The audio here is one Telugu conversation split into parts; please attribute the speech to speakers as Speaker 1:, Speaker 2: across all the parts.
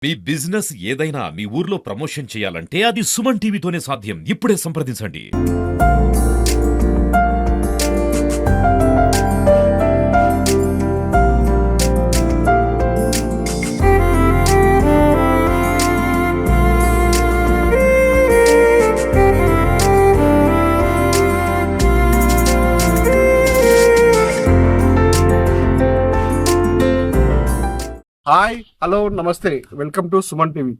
Speaker 1: మీ బిజినెస్ ఏదైనా మీ ఊర్లో ప్రమోషన్ చేయాలంటే అది సుమన్ టీవీతోనే సాధ్యం. ఇప్పుడే సంప్రదించండి.
Speaker 2: హాయ్, హలో, నమస్తే. Welcome to Suman TV.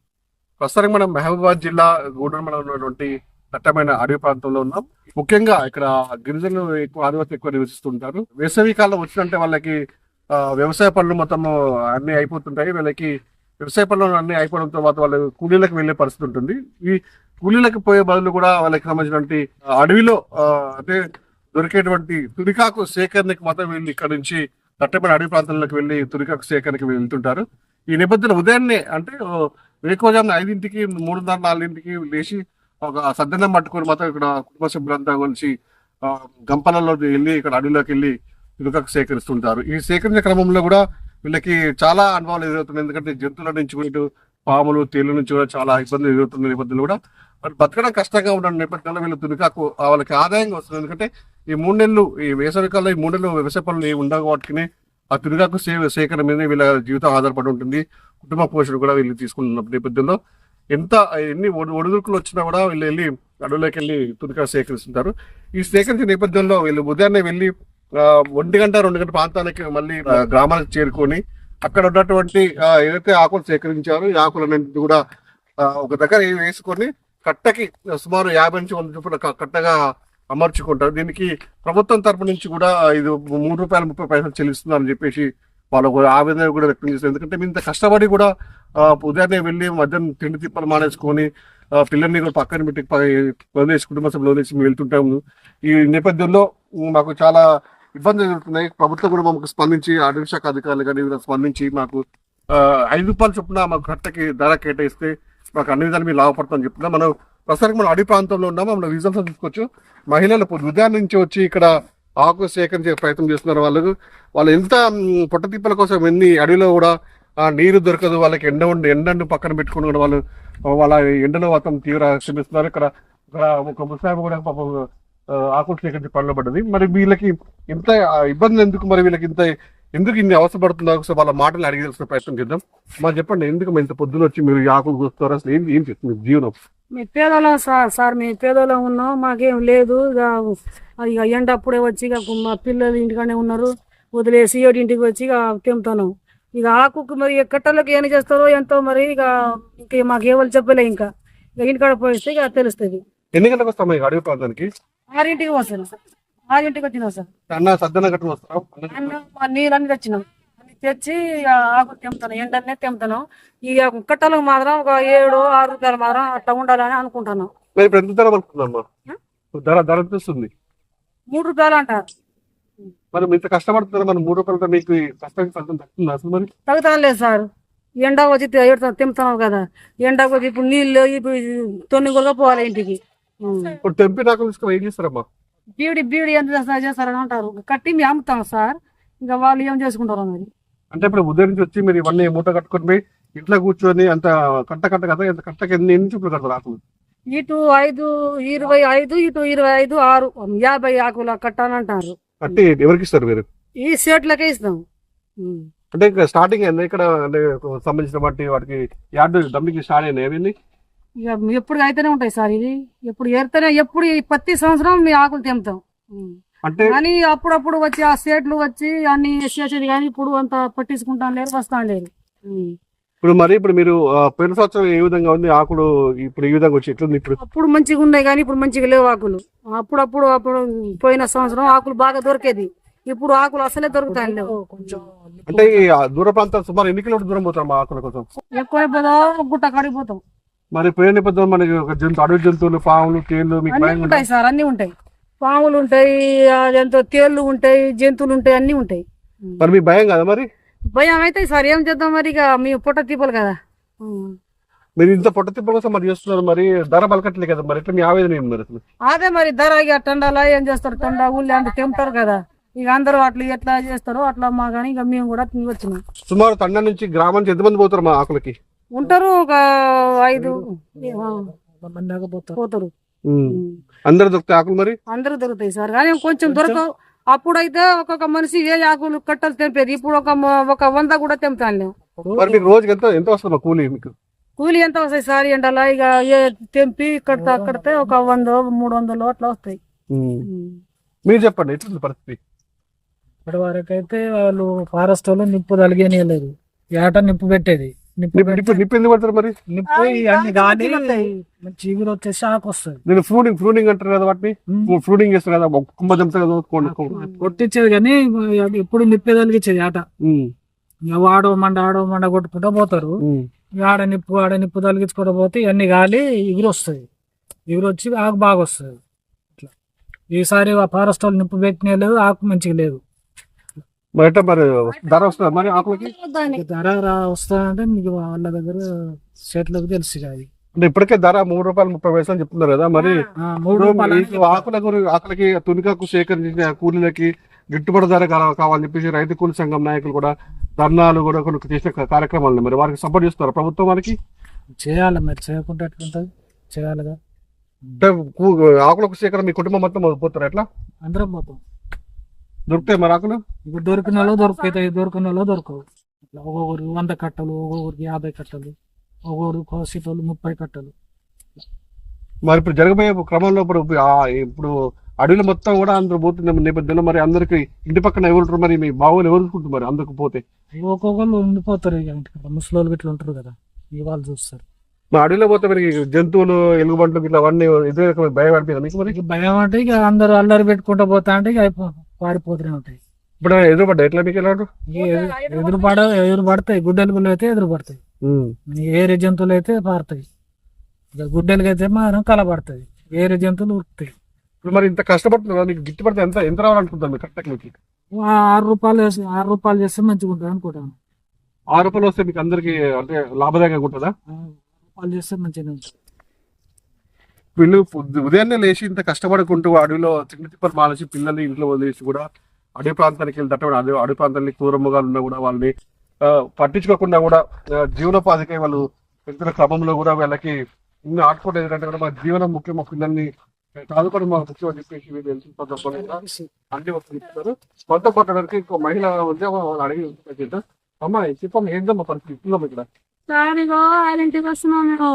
Speaker 2: ప్రస్తుతానికి మనం మహబూబాబాద్ జిల్లా గూడూరు మండలంలో ఉన్నటువంటి దట్టమైన అడవి ప్రాంతంలో ఉన్నాం. ముఖ్యంగా ఇక్కడ గిరిజనులు ఎక్కువ, ఆదివాసులు ఎక్కువ నివసిస్తుంటారు. వేసవి కాలం వచ్చినంటే వాళ్ళకి వ్యవసాయ పనులు మొత్తం అన్ని అయిపోతుంటాయి. వీళ్ళకి వ్యవసాయ పనులు అన్ని అయిపోవడం తర్వాత వాళ్ళు కూలీలకు వెళ్ళే పరిస్థితి ఉంటుంది. ఈ కూలీలకు పోయే బదులు కూడా వాళ్ళకి సంబంధించినటువంటి అడవిలో అంటే దొరికేటువంటి తురికాకు సేకరణకి మాత్రం వీళ్ళు ఇక్కడ నుంచి దట్టమైన అడవి ప్రాంతాలకు వెళ్ళి తురికాకు సేకరణకి వెళ్తుంటారు. ఈ నేపథ్యంలో ఉదయాన్నే అంటే వేకోజామున 5ంటికి 3:30, 4ంటికి లేచి ఒక సద్దన్నం పట్టుకొని మాత్రం ఇక్కడ కుటుంబ సభ్యులంతా కలిసి గంపలలో వెళ్ళి ఇక్కడ అడవిలోకి వెళ్ళి తురికాకు సేకరిస్తుంటారు. ఈ సేకరించే క్రమంలో కూడా వీళ్ళకి చాలా అనుభవాలు ఎదురవుతున్నాయి. ఎందుకంటే జంతువుల నుంచి కూడా ఇటు పాములు, తేళ్ల నుంచి కూడా చాలా ఇబ్బందులు ఎదురవుతున్న నేపథ్యంలో కూడా వాళ్ళు బతకడం కష్టంగా ఉన్న నేపథ్యంలో వీళ్ళు తురికాకు వాళ్ళకి ఆదాయంగా వస్తుంది. ఎందుకంటే ఈ 3 నెలలు, ఈ వేసవి కాలంలో ఈ 3 నెలలు వ్యవసాయ పనులు ఉండవు కాబట్టి ఆ తురికాకు సేకరణ మీద వీళ్ళ జీవితం ఆధారపడి ఉంటుంది. కుటుంబ పోషణ కూడా వీళ్ళు తీసుకుంటున్న నేపథ్యంలో ఎన్ని ఒడిదుడుకులు వచ్చినా కూడా వీళ్ళు వెళ్ళి అడవులోకి వెళ్ళి తురికాకు సేకరిస్తుంటారు. ఈ సేకరించిన నేపథ్యంలో వీళ్ళు ఉదయాన్నే వెళ్ళి 1 గంట 2 గంట ప్రాంతానికి మళ్ళీ గ్రామాలకు చేరుకొని అక్కడ ఉన్నటువంటి ఏదైతే ఆకులు సేకరించారో ఈ ఆకులన్నింటినీ కూడా ఒక దగ్గర వేసుకొని కట్టకి సుమారు 50 నుంచి 100 రూపాయల కట్టగా అమర్చుకుంటారు. దీనికి ప్రభుత్వం తరపు నుంచి కూడా ఇది ₹3.30 చెల్లిస్తున్నారని చెప్పేసి వాళ్ళకు ఆవేదన కూడా వ్యక్తం చేస్తారు. ఎందుకంటే మేము ఇంత కష్టపడి కూడా ఉదయాన్నే వెళ్ళి మధ్యాహ్నం తిండి తిప్పలు మానేసుకొని పిల్లల్ని కూడా పక్కన పెట్టి వదిలేసి కుటుంబ సభ్యులు వదిలేసి మేము వెళ్తుంటాము. ఈ నేపథ్యంలో మాకు చాలా ఇబ్బందులు ఎదుర్కొన్నాయి. ప్రభుత్వం కూడా మాకు స్పందించి, అటవీ శాఖ అధికారులు కానీ స్పందించి మాకు ₹5 చొప్పున మాకు కట్టకి ధర కేటాయిస్తే మాకు అన్ని విధాలు మీరు లాభపడతామని చెప్తున్నాం. మనం ప్రస్తుతానికి మనం అడవి ప్రాంతంలో ఉన్నాము. మనం విజువల్స్ తీసుకోవచ్చు. మహిళలు ఉదయం నుంచి వచ్చి ఇక్కడ ఆకు సేకరించే ప్రయత్నం చేస్తున్నారు. వాళ్ళు ఎంత పొట్టతిప్పల కోసం ఎన్ని అడవిలో కూడా నీరు దొరకదు, వాళ్ళకి ఎండను పక్కన పెట్టుకుని కూడా వాళ్ళ ఎండలో మొత్తం తీవ్ర శ్రమిస్తున్నారు. ఇక్కడ ఒక ముసాయి కూడా పాపం ఆకులు సేకరించి పనులు పడ్డది. మరి వీళ్ళకి ఇంత ఇబ్బంది ఎందుకు, మరి వీళ్ళకి ఎందుకు ఇన్ని అవసరపడుతుందో ఒకసారి వాళ్ళ మాటలు అడిగి తెలిసిన ప్రయత్నం చేద్దాం. మరి చెప్పండి, ఎందుకు ఇంత పొద్దున వచ్చి మీరు ఆకులు కూస్తారు? అసలు ఏం చేస్తుంది జీవనం?
Speaker 3: మీ పేదోళ్ళం సార్ మేము పేదోళ్ళం ఉన్నాం, మాకేం లేదు. ఇక ఎండ అప్పుడే వచ్చి ఇక మా పిల్లలు ఇంటికానే ఉన్నారు, వదిలేసి 7ంటికి వచ్చి ఇక తెంపుతాను. ఇక ఆకుకు మరి కట్టలకు ఏం చేస్తారో ఎంతో మరి ఇక మాకు ఎవరు చెప్పలే. ఇంకా ఇంటికాడ పోయిస్తే ఇక తెలుస్తుంది.
Speaker 2: ఎన్ని గంటలకు వస్తాం ఈ అడవి ప్రాంతానికి?
Speaker 3: 6ంటికి వస్తాను సార్. 6ంటికి వచ్చినాం సార్.
Speaker 2: సద్దన గట్టు వస్తాం,
Speaker 3: నీళ్ళన్నీ తెచ్చినాం. తెచ్చి ఆకులు తెంపుతాను, ఎండనే తెంపుతాను. ఈ కట్టలకు మాత్రం ఒక ₹7-6 మాత్రం అట్లా ఉండాలని అనుకుంటాను.
Speaker 2: ఇప్పుడు ఎంత ధర పడుతుందమ్మా? ధర ఎంత వస్తుంది?
Speaker 3: ₹3 అంటారు.
Speaker 2: మరి ఇంత కష్టపడుతున్నారు, మరి ₹3 మీకు కష్టానికి ఫలితం తగ్గుతుంది అసలు? మరి
Speaker 3: తగ్గుతానులేదు సార్. ఎండ వచ్చి తెంపుతున్నావు కదా, ఎండకు వచ్చి ఇప్పుడు నీళ్ళు ఇప్పుడు తొన్ని కూడా పోవాలి ఇంటికి.
Speaker 2: ఇప్పుడు తెంపి నాకు తీసుకుని ఏం చేస్తారమ్మా?
Speaker 3: బీడి ఎంత చేస్తారని అంటారు. కట్టి మేము అమ్ముతాం సార్. ఇంకా వాళ్ళు ఏం చేసుకుంటారు మరి.
Speaker 2: అంటే ఇప్పుడు ఉదయం నుంచి వచ్చి మీరు ఇవన్నీ మూట కట్టుకొని పోయి ఇంట్లో కూర్చొని అంత కట్ట కదా, ఎంత కట్టకి ఎన్ని చూపులు కడతారు ఆకులు?
Speaker 3: ఇటు 25, ఇటు 25, 6, 50 ఆకుల కట్టాలని అంటారు.
Speaker 2: కట్టి ఎవరికి ఇస్తారు మీరు?
Speaker 3: ఈ సేట్లకే ఇస్తాం.
Speaker 2: అంటే ఇంకా స్టార్టింగ్ ఇక్కడ సంబంధించిన వాటికి యార్డు దమ్మికి స్టార్ట్ అయినాయి అవన్నీ
Speaker 3: ఇక ఎప్పుడు అయితేనే ఉంటాయి సార్. ఇది ఎప్పుడు ఎప్పుడు ప్రతి సంవత్సరం మీ ఆకులు తెంపుతాం.
Speaker 2: అంటే
Speaker 3: కానీ అప్పుడప్పుడు వచ్చి ఆ సేట్లు వచ్చి అన్ని చేసేది, కానీ ఇప్పుడు అంత పట్టించుకుంటాను లేరు, వస్తాను లేరు.
Speaker 2: ఇప్పుడు మీరు పోయిన సంవత్సరం ఏ విధంగా ఉంది ఆకులు, ఇప్పుడు ఈ విధంగా వచ్చి ఎట్లుంది? ఇప్పుడు
Speaker 3: అప్పుడు మంచిగా ఉన్నాయి కానీ ఇప్పుడు మంచిగా లేవు ఆకులు. అప్పుడు పోయిన సంవత్సరం ఆకులు బాగా దొరికేది, ఇప్పుడు ఆకులు అసలే దొరుకుతాయి లేవు.
Speaker 2: అంటే ఈ దూర ప్రాంతాలు సుమారు ఎన్ని కిలోమీటర్ దూరం పోతాం ఆకుల కోసం?
Speaker 3: ఎక్కువ పోతాం, గుట్ట కడిగిపోతాం.
Speaker 2: మరి పోయిన నేపథ్యం మనకి అడవి జంతువులు, పాములు, తేళ్లు
Speaker 3: అన్ని ఉంటాయి సార్. అన్ని ఉంటాయి, పాములు ఉంటాయి, ఎంతో తేళ్లు ఉంటాయి, జంతువులు ఉంటాయి, అన్ని ఉంటాయి.
Speaker 2: మరి మీ భయం కదా? మరి
Speaker 3: భయం అయితే సార్ ఏం చేద్దాం మరి, ఇక మీ పొట్ట తీపాలి కదా.
Speaker 2: మీరు ఇంత పొట్ట తిప్పల కోసం మరి చేస్తున్నారు, మరి ధర పలకట్లేదు కదా, మరి ఎట్లా మీ ఆవేదన ఏంటి మరి అసలు?
Speaker 3: అదే మరి ధర ఇక టండాలా ఏం చేస్తారు, టండా ఊళ్ళో అంటే తెంపుతారు కదా. ఇక అందరూ అట్లా ఎట్లా చేస్తారో అట్లా మా కానీ ఇక మేము కూడా వచ్చినాం.
Speaker 2: సుమారు తండ నుంచి గ్రామం నుంచి ఎంతమంది పోతారు మా ఆకులకి?
Speaker 3: ఉంటారు ఒక 5
Speaker 4: మంది దాకా పోతారు.
Speaker 3: పోతారు.
Speaker 2: అందరు దొరుకుతాయి ఆకులు మరి?
Speaker 3: అందరూ దొరుకుతాయి సార్, కానీ కొంచెం దొరకవు. అప్పుడైతే ఒక్కొక్క మనిషి ఏ ఆకులు కట్టలు తెంపేది, ఇప్పుడు ఒక 100 కూడా తెంపుతాను.
Speaker 2: మరి మీకు రోజుకి ఎంత ఎంత వస్తుంది కూలీ మీకు?
Speaker 3: కూలి ఎంత వస్తాయి సార్ ఎండలా? ఇక తెంపి కడితే ఒక 100 300 అట్లా వస్తాయి.
Speaker 2: మీరు చెప్పండి ఎట్లుంది పరిస్థితి?
Speaker 4: ఇప్పటి వరకు అయితే వాళ్ళు ఫారెస్ట్ వాళ్ళు నిప్పు తలిగేనియలేదు. ఏట నిప్పు పెట్టేది. నిప్పు
Speaker 2: నిప్పు ఎందుకు పడతారు మరి?
Speaker 4: నిప్పు ఇవన్నీ కానీ మంచి ఎగురు వచ్చేసి ఆకు వస్తుంది.
Speaker 2: నేను ఫ్రూనింగ్ అంటారు కదా వాటిని, ఫ్రూనింగ్ చేస్తారు కదా, కుమ్మ చెంపుతారు కదా,
Speaker 4: కొట్టించేది కానీ ఎప్పుడు నిప్పే తలిగించేది ఆట. ఆడో మండ కొట్టుకుంటూ పోతారు. ఆడ నిప్పు తలిగించుకుంటూ పోతే ఇవన్నీ గాలి ఎగురు వస్తుంది. ఎగురు వచ్చి ఆకు బాగా వస్తుంది. ఇట్లా ఈసారి ఫారెస్ట్ వాళ్ళు నిప్పు పెట్టినే లేదు, ఆకు మంచిగా లేదు.
Speaker 2: మరి ధర వస్తుంది మరి ఆకులకి?
Speaker 4: ధర వస్తుందంటే మీకు వాళ్ళ దగ్గర చేతులకు తెలుసు అది.
Speaker 2: అంటే ఇప్పటికే ధర ₹3.30 అని చెప్తున్నారు కదా, మరి ఆకులకి తునికాకు సేకరించిన కూలీలకి గిట్టుబాటు ధర కావాలని చెప్పేసి రైతు కూలీ సంఘం నాయకులు కూడా ధర్నాలు కూడా కొన్ని చేసిన కార్యక్రమాలు మరి వారికి సపోర్ట్ చేస్తారు ప్రభుత్వం? వారికి
Speaker 4: చేయాలి, మరి చేయకుండా ఎట్లుంటది, చేయాలిగా.
Speaker 2: అంటే ఆకులకు సేకరణ మీ కుటుంబం మొత్తం పోతారు ఎట్లా?
Speaker 4: అందరం పోతాం.
Speaker 2: దొరుకుతాయి మరి ఆకులు?
Speaker 4: ఇప్పుడు దొరికిన వాళ్ళు దొరుకుతాయి, దొరికిన వాళ్ళు దొరకవు. ఇట్లా ఒక్కొక్కరికి 100 కట్టలు, ఒక్కొక్కరికి 50 కట్టలు, ఒక్కొక్కరు కోసేటోళ్ళు 30 కట్టలు.
Speaker 2: మరి ఇప్పుడు జరగబోయే క్రమంలో ఇప్పుడు అడవిలో మొత్తం కూడా అందరూ పోతున్న నేపథ్యంలో మరి అందరికి ఇంటి పక్కన ఎవరు మరి మీ బావులు ఎవరు చూసుకుంటారు మరి అందరికి పోతే?
Speaker 4: ఒక్కొక్కరు ఉండిపోతారు. ఇక ఇంటికాడ ముసలోళ్ళు ఇట్లా ఉంటారు కదా, ఈ వాళ్ళు చూస్తారు.
Speaker 2: మా అడవిలో పోతే మరి జంతువులు, ఎలుగుబంట్లు ఇట్లా అవన్నీ ఎదురు భయం అనిపించింది మీకు? మరి
Speaker 4: ఇక భయం అంటే ఇక అందరు అల్లరి పెట్టుకుంటూ పోతా అంటే ఇక పారిపోతూనే ఉంటాయి.
Speaker 2: ఇప్పుడు ఎదురుపడ్డా ఎట్లా మీకు? ఎలా
Speaker 4: ఎదురు పడతాయి. గుడ్డెలు అయితే ఎదురు పడతాయి. ఏరే జంతువులు అయితే పారుతాయి. ఇక గుడ్డెలకి అయితే మాత్రం కలబడుతుంది. ఏరే జంతువులు ఉరుకుతాయి.
Speaker 2: ఇప్పుడు మరి ఇంత కష్టపడుతున్నారు, మీకు గిట్టుబడితే ఎంత ఎంత రావాలనుకుంటారు మీరు? కరెక్ట్ మీకు
Speaker 4: ₹6 చేస్తే మంచిగా ఉంటుంది అనుకుంటాను.
Speaker 2: ₹6 వస్తే మీకు అందరికి అంటే లాభదాయకంగా ఉంటుందా?
Speaker 4: ₹6 చేస్తే మంచిగా ఉంటుంది.
Speaker 2: వీళ్ళు ఉదయాన్నే లేచి ఇంత కష్టపడుకుంటూ అడవిలో తిప్పలు మానేసి పిల్లల్ని ఇంట్లో వదిలేసి కూడా అడవి ప్రాంతానికి వెళ్ళి అడవి ప్రాంతానికి క్రూరముగా ఉన్నా కూడా వాళ్ళని పట్టించుకోకుండా కూడా జీవనోపాధికై వాళ్ళు వెళ్తున్న క్రమంలో కూడా వీళ్ళకి ఇన్ని ఆడుకోవడం ఏంటంటే కూడా మా జీవనం ముఖ్యం, మా పిల్లల్ని చదువుకోవడం మా ముఖ్యం అని చెప్పేసి వీళ్ళు వెళ్తున్న సందర్భంగా అన్ని వస్తున్నారు. కొంత కొట్టడానికి ఇంకో మహిళ ఉద్యోగం అడిగి అమ్మాయి చెప్పమ్మా ఏంటమ్మా పరిస్థితి ఇస్తుందమ్మా ఇక్కడ?
Speaker 3: సారిగో ఇంటికి వస్తున్నాం మేము,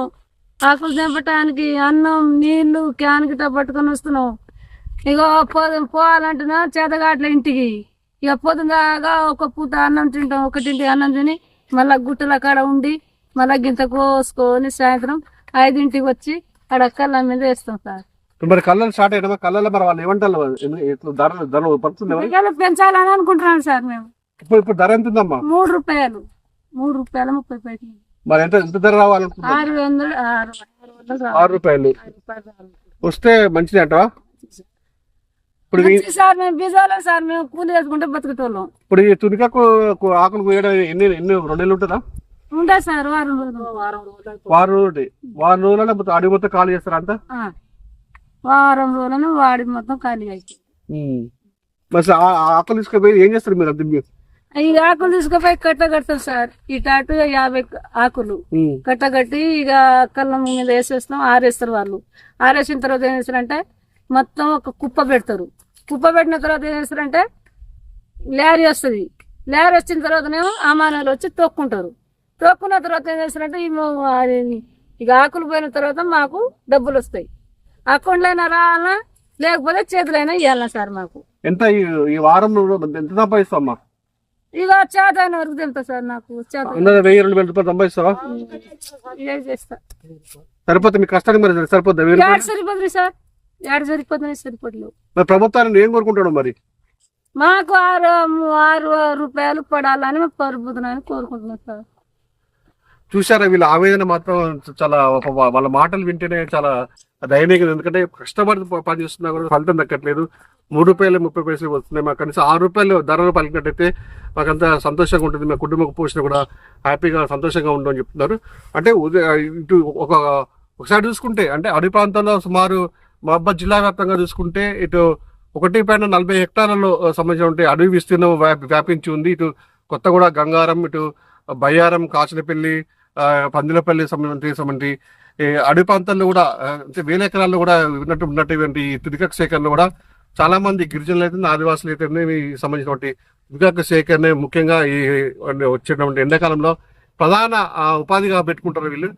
Speaker 3: ఆకులు తెంపటానికి అన్నం నీళ్లు క్యాన్ గిట్ట పట్టుకొని వస్తున్నాం. ఇగో పోవాలంటున్నా చేతగాట్ల ఇంటికి. ఇక పొద్దుగా ఒక పూట అన్నం తింటాం, ఒకటింటి అన్నం తిని మళ్ళా గుట్టల కాడ ఉండి మళ్ళా గింత కోసుకొని సాయంత్రం 5ంటికి వచ్చి ఆడ కళ్ళ మీద వేస్తాం సార్.
Speaker 2: మరి కళ్ళలు స్టార్ట్ అయినా కళ్ళలో మరి వాళ్ళు ఏమంటారు? ధర పడుతుంది
Speaker 3: పెంచాలని అనుకుంటున్నాం సార్ మేము.
Speaker 2: ఇప్పుడు ధర ఎంత ఉందమ్మా?
Speaker 3: ₹3.30.
Speaker 2: మరి ఎంత ధర రావాలనుకుంటున్నారు? ₹6 వస్తే మంచిది అంటావా? ఇప్పుడు
Speaker 3: సార్ మేము బీజాలో సార్ మేము కూలి వేసుకుంటే బతుకుతోళ్ళం.
Speaker 2: ఇప్పుడు ఈ తునికాకు ఆకులు కోయడం ఎన్ని 2 నెలలు ఉంటుందా?
Speaker 3: ఉంటాయి సార్, వారం
Speaker 2: రోజులలో అడవి మొత్తం ఖాళీ చేస్తారా? అంతా
Speaker 3: వారం రోజులను వాడి మొత్తం ఖాళీ అయిపోయింది.
Speaker 2: మరి ఆకులు తీసుకుపోయి ఏం చేస్తారు మీరు? అర్థం
Speaker 3: ఈ ఆకులు తీసుకుపోయి కట్టగడతాం సార్. ఇటు 50 ఆకులు కట్టగట్టి ఇక కళ్ళ మీద వేసేస్తాం, ఆరేస్తారు వాళ్ళు. ఆరేసిన తర్వాత ఏం చేస్తారంటే మొత్తం ఒక కుప్ప పెడతారు. కుప్ప పెట్టిన తర్వాత ఏం చేస్తారంటే లేరీ వస్తుంది. లేరీ వచ్చిన తర్వాతనేమో అమానాలు వచ్చి తొక్కుంటారు. తొక్కున్న తర్వాత ఏం చేస్తారంటే ఇక ఆకులు పోయిన తర్వాత మాకు డబ్బులు వస్తాయి. అకౌంట్లో అయినా రావాలన్నా లేకపోతే చేతులైనా ఇవ్వాలన్నా సార్ మాకు.
Speaker 2: ఎంత ఈ వారంలో ఎంత సంపాదిస్తామా?
Speaker 3: ఇక చేత అయిన వరకు తింటా సార్. నాకు చేత
Speaker 2: 1000-2000 రూపాయలు సంపాదిస్తావా?
Speaker 3: చేస్తా.
Speaker 2: సరిపోతుంది మీ కష్టానికి? మరి సరిపోద్ది
Speaker 3: సరిపోతుంది సార్, సరిపోవట్లేదు.
Speaker 2: మరి ప్రభుత్వాన్ని ఏం కోరుకుంటాడు మరి?
Speaker 3: మాకు ₹6 పడాలని పరుపుతున్నాయని కోరుకుంటున్నాం సార్.
Speaker 2: చూసారా వీళ్ళ ఆవేదన మాత్రం చాలా, వాళ్ళ మాటలు వింటేనే చాలా దయనీయంగా. ఎందుకంటే కష్టపడి పని చేస్తున్నా కూడా ఫలితం దక్కట్లేదు. ₹3.30 వస్తున్నాయి. మాకు కనీసం ₹6 ధరలు పలికినట్టయితే మాకంత సంతోషంగా ఉంటుంది, మా కుటుంబ పోషణ కూడా హ్యాపీగా సంతోషంగా ఉండని చెప్తున్నారు. అంటే ఇటు ఒకసారి చూసుకుంటే అంటే అడవి ప్రాంతాల్లో సుమారు మహబూబాబాద్ జిల్లా వ్యాప్తంగా చూసుకుంటే ఇటు 1.40 హెక్టార్లలో సంబంధించిన అడవి విస్తీర్ణం వ్యాపించి ఉంది. ఇటు కొత్తగూడ, గంగారం, ఇటు బయ్యారం, కాచనపల్లి, పందిలపల్లి సంబంధించి అడవి ప్రాంతాల్లో కూడా అంటే వేల ఎకరాల్లో కూడా ఉన్నటువంటి తుదికక సేకరణలో కూడా చాలా మంది గిరిజనులు అయితే ఆదివాసులు అయితే సంబంధించినటువంటి తుదికక సేకరణ ముఖ్యంగా ఈ వచ్చేటువంటి ఎండాకాలంలో ప్రధాన ఉపాధిగా పెట్టుకుంటారు వీళ్ళు.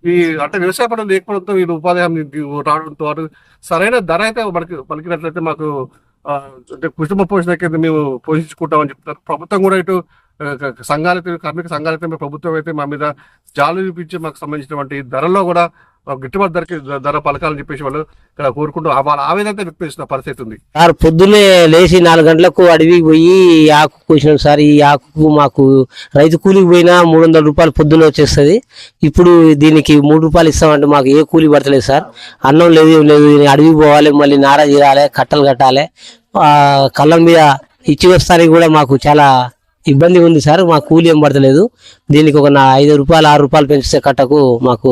Speaker 2: ఈ అంటే వ్యవసాయ పనులు లేకపోవడంతో వీళ్ళు ఉపాధి హామీ రావడంతో వారు సరైన ధర అయితే మనకి పలికినట్లయితే మాకు అంటే కుటుంబ పోషణ కింద మేము పోషించుకుంటామని చెప్తారు. ప్రభుత్వం కూడా ఇటు సంఘాలైతే కార్మిక సంఘాలైతే ప్రభుత్వం అయితే మా మీద జాలు చూపించి మాకు సంబంధించినటువంటి ధరల్లో కూడా గిట్టుబాటు ధర పలకాలని చెప్పేసి వాళ్ళు ఇక్కడ కోరుకుంటూ వాళ్ళ ఆవేదన వ్యక్తం చేసిన పరిస్థితి ఉంది.
Speaker 5: సార్ పొద్దున్నే లేచి 4 గంటలకు అడవికి పోయి ఈ ఆకు కోసినాం సార్. ఈ ఆకుకు మాకు రైతు కూలికి పోయినా 300 రూపాయలు పొద్దున్నే వచ్చేస్తుంది. ఇప్పుడు దీనికి 3 రూపాయలు ఇస్తామంటే మాకు ఏ కూలి పడతలేదు సార్. అన్నం లేదు ఏం లేదు. అడవికి పోవాలి, మళ్ళీ నార తీరాలి, కట్టలు కట్టాలి. కళ్ళం మీద ఇచ్చి వస్తానికి కూడా మాకు చాలా ఇబ్బంది ఉంది సార్. మాకు కూలి ఏం పడతలేదు. దీనికి ఒక 5 రూపాయలు 6 రూపాయలు పెంచితే కట్టకు మాకు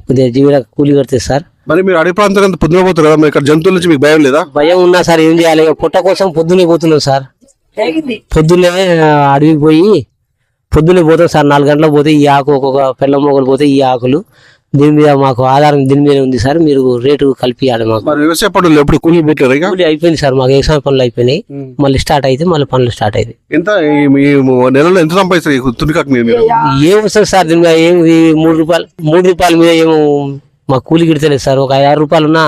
Speaker 5: కొద్దిగా జీవిత కూలి కడుతుంది సార్.
Speaker 2: మరి మీరు అడవి ప్రాంతం పొద్దున పోతారు కదా, ఇక్కడ జంతువుల నుంచి మీకు భయం లేదా?
Speaker 5: భయం ఉన్నా సార్, ఏం చేయాలి? పొట్ట కోసం పొద్దున్నే పోతున్నాం సార్. పొద్దున్నే అడవికి పోయి పొద్దున్నే పోతాం సార్. 4 గంటలకు పోతే ఈ ఆకు ఒక్కొక్క పెళ్ళ మొగలు పోతే ఈ ఆకులు దీని మీద మాకు ఆధారం దీని మీద ఉంది సార్. మీరు రేటు కలిపియాలి మాకు.
Speaker 2: వ్యవసాయ పనులు ఎప్పుడు కూలి పెట్టారు?
Speaker 5: కూలి అయిపోయింది సార్. మాకు వ్యవసాయ పనులు అయిపోయినాయి. మళ్ళీ స్టార్ట్ అయితే మళ్ళీ పనులు స్టార్ట్ అయింది.
Speaker 2: ఎంత నెలలో ఎంత సంపాదిస్తారు తునికాకు మీరు?
Speaker 5: ఏం వస్తుంది సార్ దీని మీద? ఏం 3 రూపాయల మీద ఏమో మాకు కూలి గిడతలేదు సార్. ఒక 5-6 రూపాయలు ఉన్నా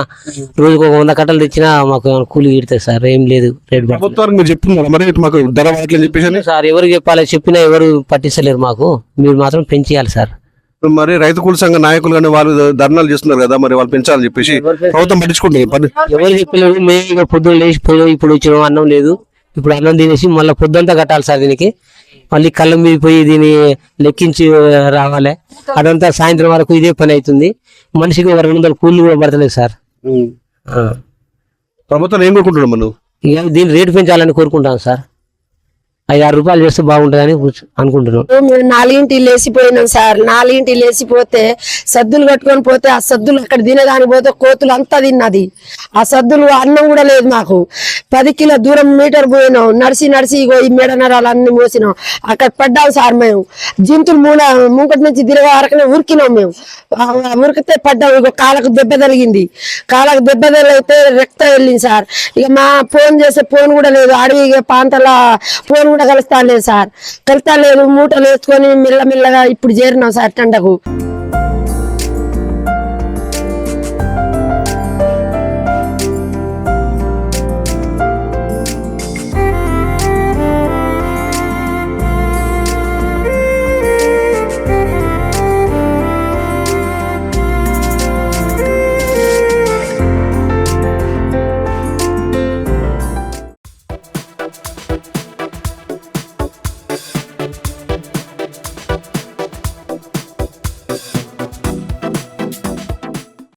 Speaker 5: రోజుకు ఒక 100 కట్టలు తెచ్చినా మాకు కూలి గిడుతుంది సార్. ఏం లేదు రేటు
Speaker 2: ప్రభుత్వానికి మీరు చెప్తున్నారు మరి మాకు ధర వాటిని చెప్పేసి
Speaker 5: సార్. ఎవరికి చెప్పాలి? చెప్పినా ఎవరు పట్టిస్తలేరు మాకు. మీరు మాత్రం పెంచేయాలి సార్.
Speaker 2: మరి రైతు కూలి సంఘ నాయకులు కానీ వాళ్ళు ధర్నాలు చేస్తున్నారు కదా, మరి వాళ్ళు పెంచాలని చెప్పేసి ప్రభుత్వం పట్టించుకుంటుంది.
Speaker 5: ఎవరు చెప్పలేదు. మేము ఇక పొద్దున్న లేచిపోయాం, ఇప్పుడు వచ్చినాం, అన్నం లేదు. ఇప్పుడు అన్నం తినేసి మళ్ళీ పొద్దుంతా కట్టాలి సార్. దీనికి మళ్ళీ కళ్ళం మీద పోయి దీన్ని లెక్కించి రావాలి. అదంతా సాయంత్రం వరకు ఇదే పని అవుతుంది. మనిషికి 200 కూలీలు కూడా పడతలేదు సార్.
Speaker 2: ప్రభుత్వం ఏం కోరుకుంటున్నాం మనం?
Speaker 5: ఇక దీన్ని రేటు పెంచాలని కోరుకుంటాం సార్. 5-6 రూపాయలు చేస్తే బాగుంటుందని అనుకుంటున్నాం.
Speaker 6: మేము 4ంటికి లేచిపోయినాం సార్. 4ంటికి లేచిపోతే సద్దులు కట్టుకొని పోతే ఆ సద్దులు అక్కడ తినేదానికి పోతే కోతులు అంతా తిన్నది. ఆ సద్దులు అన్నం కూడా లేదు మాకు. 10 కిలో దూరం మీటర్ పోయినాం. నడిచి ఇగో ఈ మెడ నరాలు అన్ని మోసినాం. అక్కడ పడ్డాం సార్. మేము జంతువులు ముంకటి నుంచి తిరిగే వరకునే ఉరికినాం. మేము ఉరికితే పడ్డాం. ఇగో కాళ్ళకు దెబ్బ తగిలింది. కాళ్ళకు దెబ్బ తగిలితే రక్తం వెళ్ళింది సార్. ఇక మా ఫోన్ చేసే ఫోన్ కూడా లేదు. అడవి ప్రాంతాల ఫోన్ కూడా కలుస్తా లేదు సార్. కలుస్తా లేదు. మూటలు వేసుకొని మెల్లమెల్లగా ఇప్పుడు చేరినాం సార్ టెండకు.